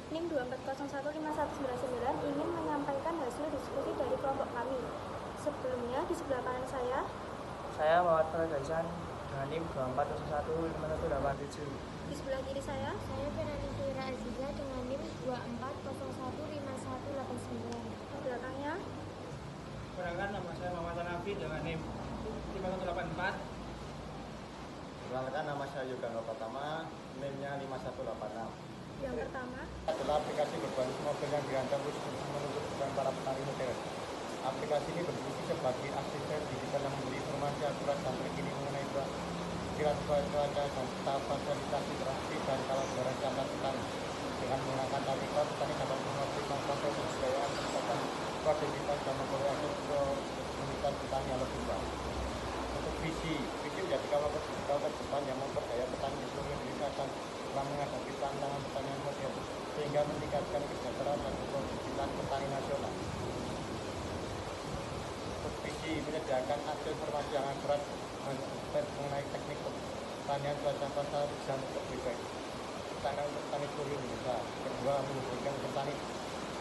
NIM 24015199 ingin menyampaikan hasil diskusi dari kelompok kami. Sebelumnya, di sebelah kanan saya Muhammad Faizan dengan NIM 24015187. Di sebelah kiri saya Fernanda Suira Aziza dengan NIM 24015189. Di belakangnya Perkenalkan, nama saya Muhammad Hanafi dengan NIM 5184. Perkenalkan, nama saya Yoga Pratama, NIM-nya 5186. yang pertama Adalah aplikasi berbasis mobil yang dirancang khusus untuk menuntut kebutuhan para petani modern. Aplikasi ini berfungsi sebagai asisten digital yang memberi informasi akurat dan terkini mengenai perkiraan cuaca dan serta fasilitasi terapi dan kalau barang camatan petani. Dengan menggunakan aplikasi, petani dapat mengoptimalkan proses pembudidayaan, meningkatkan produktivitas dan memperoleh akses ke komunitas petani yang lebih baik. Untuk visi menjadi kawal terdepan yang memperdaya petani di seluruh Indonesia dan telah menghadapi tantangan pertanian modern sehingga meningkatkan kesejahteraan dan produktivitas petani nasional. Untuk visi menyediakan akses informasi yang akurat mengenai teknik pertanian, cuaca, pasar, dan berbagai petani seluruh Indonesia. Kedua, menghubungkan petani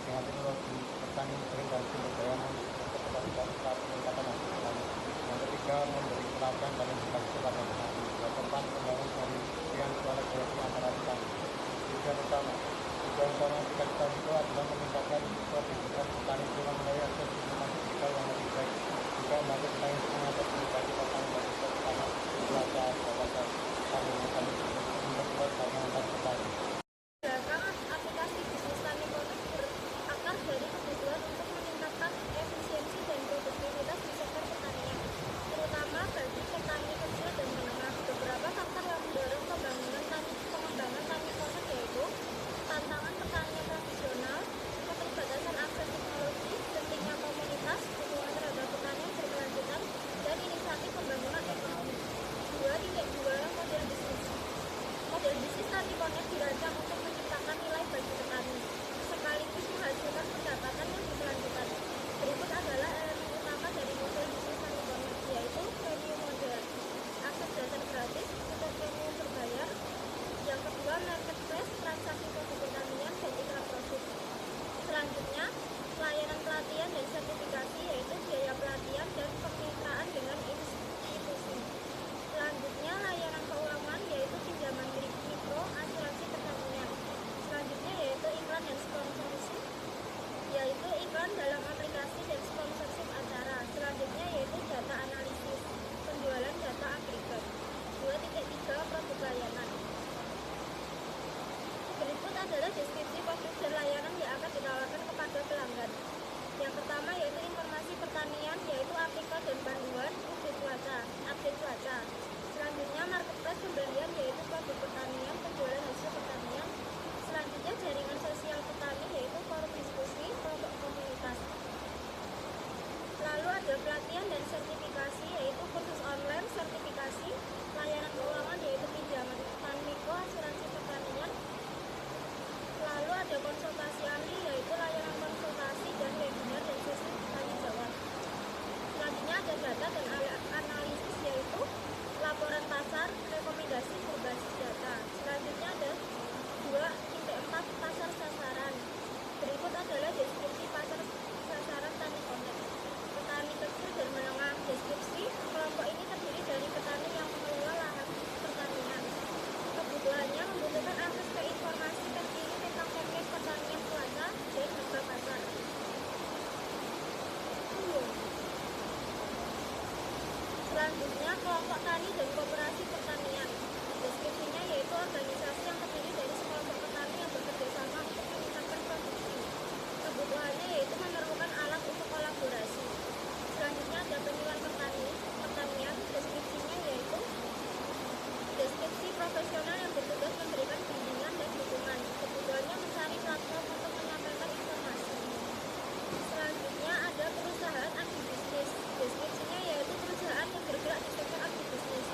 dengan teknologi petani modern dan sumber daya untuk kapasitas peningkatan hasil petani. Yang ketiga, memberi pelatihan dan edukasi kepada petani. Yang keempat, membangun komunikasi kolaborasi antara petani. Tujuan utama aplikasi tadi itu adalah meningkatkan produktivitas petani dengan melalui akses informasi digital yang lebih baik. Juga membantu petani untuk mengatur komunikasi petani dan juga tanah, cuaca, petani memperkuat tanah antar petani. belakang aplikasi bisnis Tani Connect berakar dari kebutuhan untuk meningkatkan efisiensi dan produktivitas di sektor pertanian, terutama bagi petani kecil dan menengah. Beberapa faktor yang mendorong pengembangan Tani Connect yaitu tantangan pertanian tradisional, keterbatasan akses teknologi, pentingnya komunitas, dukungan terhadap pertanian berkelanjutan, dan inisiatif pembangunan ekonomi. 2.2 Model bisnis Tani Connect dirancang untuk menciptakan nilai bagi petani, sekaligus menghasilkan pendapatan yang berkelanjutan. Berikut adalah elemen utama dari model bisnis Tani Connect, yaitu premium model, akses dasar gratis, untuk premium berbayar. Yang kedua, marketplace, transaksi produk pertanian dan iklan produk. Selanjutnya, layanan pelatihan dan sertifikasi, yaitu biaya pelatihan dan kemitraan dengan institusi. Selanjutnya, layanan keuangan, yaitu pinjaman mikro, asuransi pertanian. Selanjutnya yaitu iklan dan sponsorship, yaitu iklan dalam aplikasi dan sponsorship acara. Selanjutnya yaitu data analisis, penjualan data agregat. 2.3 Produk layanan. Berikut adalah deskripsi produk dan layanan yang akan ditawarkan kepada pelanggan. Yang pertama yaitu informasi pertanian, yaitu artikel dan panduan update cuaca. Selanjutnya marketplace pembelian, yaitu produk pertanian, penjualan hasil pertanian. Selanjutnya jaringan sosial petani, yaitu forum diskusi, kelompok komunitas. Lalu ada pelatihan dan sertifikasi, yaitu kursus online, sertifikasi, layanan keuangan, yaitu pinjaman mikro, asuransi pertanian. Lalu ada konsultasi ahli, yaitu layanan konsultasi dan webinar dan sesi tanya jawab. Selanjutnya ada data dan analisis, yaitu laporan pasar, rekomendasi berbasis data. Selanjutnya ada 2.4 pasar sasaran. Berikut adalah deskripsi pasar sasaran Tani Connect. Petani kecil dan menengah. Deskripsi kelompok ini terdiri dari petani yang mengelola lahan pertanian. Kebutuhannya membutuhkan akses ke informasi terkini tentang teknik pertanian, cuaca, dan harga pasar. Selanjutnya, kelompok tani dan koperasi pertanian. Deskripsinya yaitu organisasi yang terdiri dari sekelompok petani yang bekerja sama untuk meningkatkan produksi. Kebutuhannya yaitu memerlukan alat untuk kolaborasi. Selanjutnya ada penyuluhan pertanian. Deskripsinya yaitu deskripsi profesional yang bertugas memberikan bimbingan dan dukungan. Kebutuhannya mencari platform untuk menyampaikan informasi. Selanjutnya ada perusahaan agribisnis. Deskripsinya yaitu perusahaan yang bergerak di sektor agribisnis.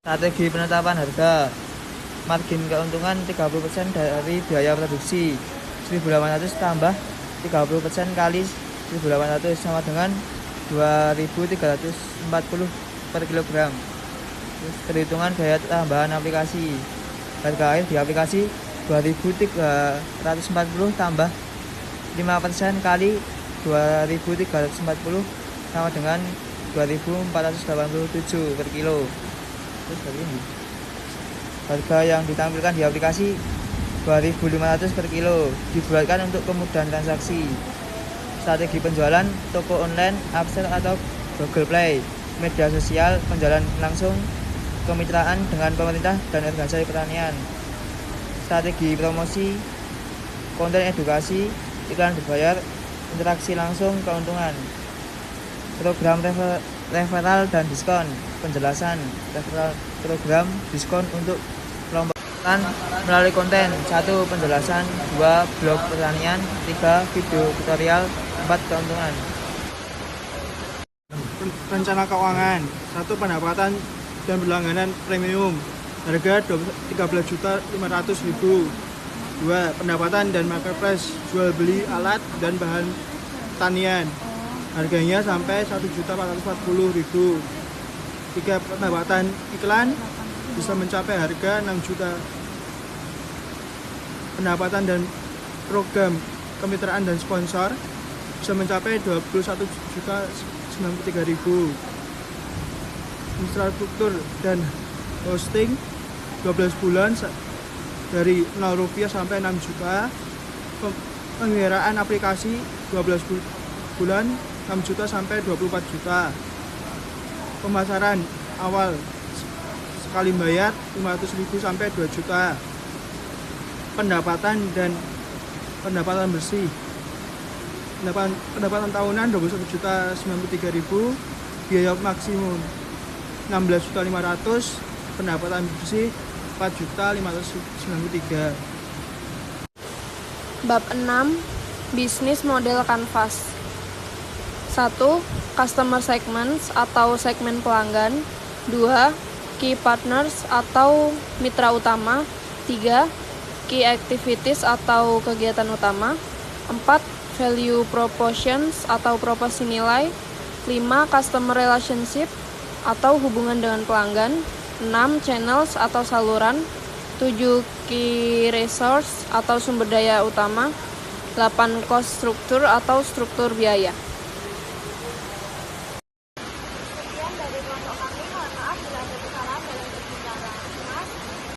Strategi penetapan harga. Margin keuntungan 30% dari biaya produksi. 1.800 tambah 30% kali 1.800 sama dengan 2.340 per kilogram. Terus perhitungan biaya tambahan aplikasi. Harga air di aplikasi 2.340 tambah 5% kali 2.340 sama dengan 2.487 per kilo. Terus dari ini harga yang ditampilkan di aplikasi 2.500 per kilo, dibuatkan untuk kemudahan transaksi. Strategi penjualan toko online, Upsell atau Google Play, media sosial, penjualan langsung, kemitraan dengan pemerintah dan organisasi pertanian. Strategi promosi, konten edukasi, iklan berbayar, interaksi langsung, keuntungan. Program referral dan diskon, penjelasan referral program diskon untuk kelompok melalui konten. 1. Penjelasan. 2. Blog pertanian. 3. Video tutorial. 4. Keuntungan. Rencana keuangan. 1. Pendapatan dan berlangganan premium. Harga 13.500.000. 2. Pendapatan dan marketplace, jual beli alat dan bahan pertanian. Harganya sampai 1.440.000. 3. Pendapatan iklan bisa mencapai harga 6 juta. Pendapatan dan program kemitraan dan sponsor bisa mencapai 21.093.000. Infrastruktur dan hosting 12 bulan dari 0 rupiah sampai 6 juta. Pemeliharaan aplikasi 12 bulan 6 juta sampai 24 juta. Pemasaran awal sekali bayar 500.000 sampai 2 juta. Pendapatan bersih. Pendapatan tahunan 21.093.000, biaya maksimum 16.500.000, pendapatan bersih 4.593.000. Bab 6. Bisnis model kanvas. 1. Customer segments atau segmen pelanggan. 2. Key partners atau mitra utama. 3. Key activities atau kegiatan utama. 4. Value propositions atau proporsi nilai. 5. Customer relationship atau hubungan dengan pelanggan. 6. Channels atau saluran. 7. Key resource atau sumber daya utama. 8. Cost structure atau struktur biaya.